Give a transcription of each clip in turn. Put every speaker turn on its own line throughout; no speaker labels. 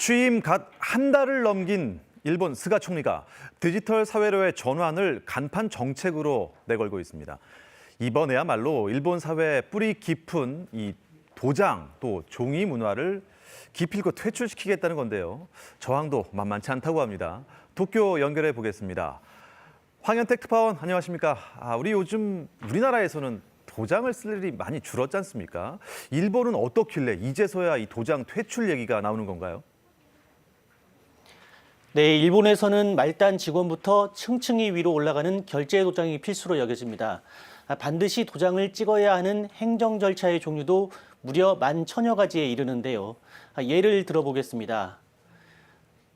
취임 갓 한 달을 넘긴 일본 스가 총리가 디지털 사회로의 전환을 간판 정책으로 내걸고 있습니다. 이번에야말로 일본 사회의 뿌리 깊은 이 도장 또 종이 문화를 기필코 퇴출시키겠다는 건데요. 저항도 만만치 않다고 합니다. 도쿄 연결해 보겠습니다. 황현택 특파원 안녕하십니까? 우리 요즘 우리나라에서는 도장을 쓸 일이 많이 줄었지 않습니까? 일본은 어떻길래 이제서야 이 도장 퇴출 얘기가 나오는 건가요?
네, 일본에서는 말단 직원부터 층층이 위로 올라가는 결제 도장이 필수로 여겨집니다. 반드시 도장을 찍어야 하는 행정 절차의 종류도 무려 11,000여 가지에 이르는데요. 예를 들어보겠습니다.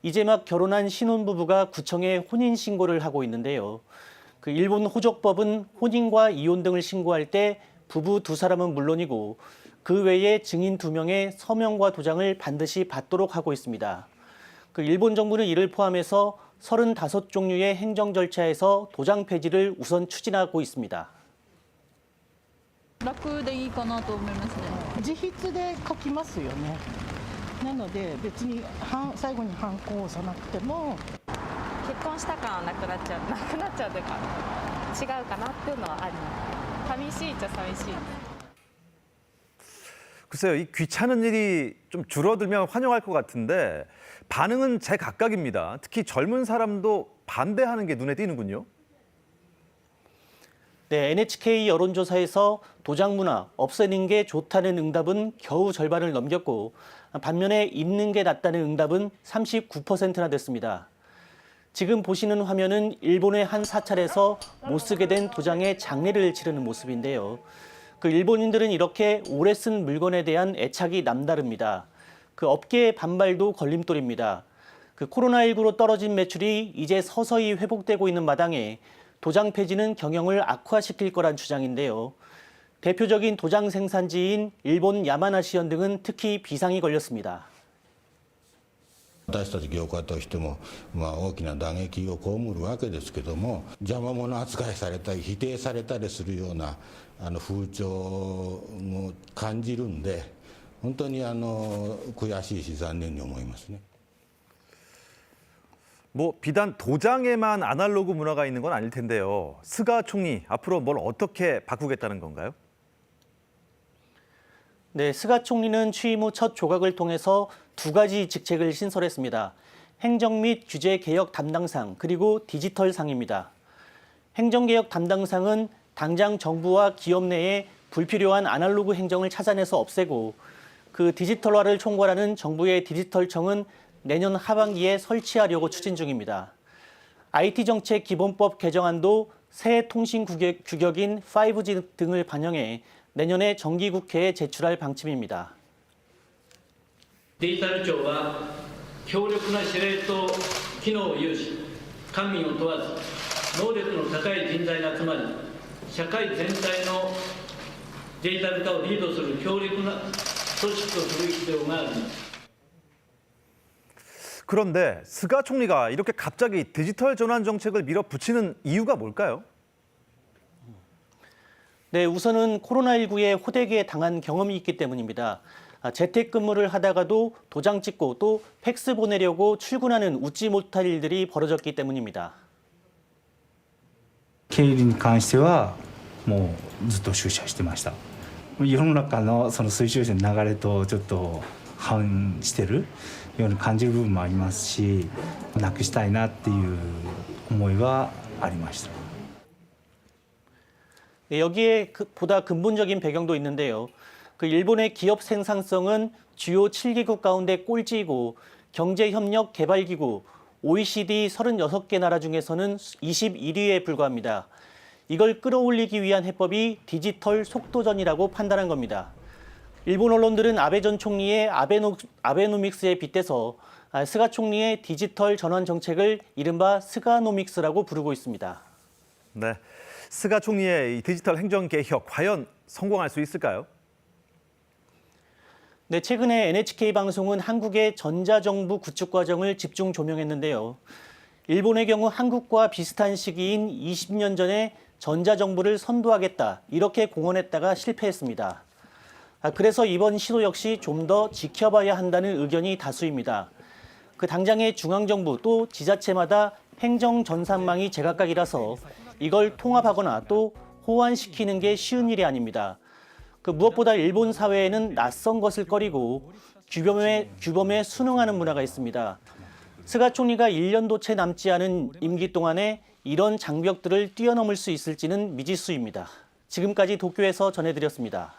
이제 막 결혼한 신혼부부가 구청에 혼인신고를 하고 있는데요. 일본 호적법은 혼인과 이혼 등을 신고할 때 부부 두 사람은 물론이고 그 외에 증인 2명의 서명과 도장을 반드시 받도록 하고 있습니다. 일본 정부는 이를 포함해서 35종류의 행정 절차에서 도장 폐지를 우선 추진하고 있습니다.
楽でいいかなと思いますね。
自筆で書きますよね。なので別に最後にハンコを押さなくても
結婚した感はなくなっちゃうというか違うかなっていうのはあります。寂しいっちゃ寂しい。
글쎄요, 이 귀찮은 일이 좀 줄어들면 환영할 것 같은데 반응은 제각각입니다. 특히 젊은 사람도 반대하는 게 눈에 띄는군요.
네, NHK 여론조사에서 도장 문화 없애는 게 좋다는 응답은 겨우 절반을 넘겼고 반면에 있는 게 낫다는 응답은 39%나 됐습니다. 지금 보시는 화면은 일본의 한 사찰에서 못 쓰게 된 도장의 장례를 치르는 모습인데요. 일본인들은 이렇게 오래 쓴 물건에 대한 애착이 남다릅니다. 업계의 반발도 걸림돌입니다. 코로나19로 떨어진 매출이 이제 서서히 회복되고 있는 마당에 도장 폐지는 경영을 악화시킬 거란 주장인데요. 대표적인 도장 생산지인 일본 야마나시현 등은 특히 비상이 걸렸습니다.
私たち業界としても、大きな打撃を被るわけですけども、邪魔者扱いされたり否定されたりするような風潮を感じるんで、本当に悔しいし残念に思いますね。
비단 도장에만 아날로그 문화가 있는 건 아닐 텐데요. 스가 총리 앞으로 뭘 어떻게 바꾸겠다는 건가요?
네, 스가 총리는 취임 후 첫 조각을 통해서 2가지 직책을 신설했습니다. 행정 및 규제 개혁 담당상 그리고 디지털상입니다. 행정개혁 담당상은 당장 정부와 기업 내에 불필요한 아날로그 행정을 찾아내서 없애고 디지털화를 총괄하는 정부의 디지털청은 내년 하반기에 설치하려고 추진 중입니다. IT정책 기본법 개정안도 새 통신 규격인 5G 등을 반영해 내년에 정기국회에 제출할 방침입니다.
デジタル庁は強力な司令塔機能を有し、官民を問わず能力の高い人材が集まり、社会全体のデジタル化をリードする強力な組織とする必要があります。
그런데 스가 총리가 이렇게 갑자기 디지털 전환 정책을 밀어붙이는 이유가 뭘까요?
네, 우선은 코로나19에 호되게 당한 경험이 있기 때문입니다. 재택근무를 하다가도 도장 찍고 또 팩스 보내려고 출근하는 웃지 못할 일들이 벌어졌기 때문입니다.
経理に関してはもうずっと出社してました。世の中のその水準の流れとちょっと反してるように感じる部分もありますし、なくしたいなっていう思いはありました。
여기에 보다 근본적인 배경도 있는데요. 일본의 기업 생산성은 주요 7개국 가운데 꼴찌이고 경제협력개발기구 OECD 36개 나라 중에서는 21위에 불과합니다. 이걸 끌어올리기 위한 해법이 디지털 속도전이라고 판단한 겁니다. 일본 언론들은 아베 전 총리의 아베노믹스에 빗대서 스가 총리의 디지털 전환 정책을 이른바 스가노믹스라고 부르고 있습니다.
네, 스가 총리의 이 디지털 행정 개혁 과연 성공할 수 있을까요?
네, 최근에 NHK 방송은 한국의 전자정부 구축 과정을 집중 조명했는데요. 일본의 경우 한국과 비슷한 시기인 20년 전에 전자정부를 선도하겠다 이렇게 공언했다가 실패했습니다. 그래서 이번 시도 역시 좀 더 지켜봐야 한다는 의견이 다수입니다. 그 당장의 중앙정부 또 지자체마다 행정 전산망이 제각각이라서 이걸 통합하거나 또 호환시키는 게 쉬운 일이 아닙니다. 그 무엇보다 일본 사회에는 낯선 것을 꺼리고 규범에 순응하는 문화가 있습니다. 스가 총리가 1년도 채 남지 않은 임기 동안에 이런 장벽들을 뛰어넘을 수 있을지는 미지수입니다. 지금까지 도쿄에서 전해드렸습니다.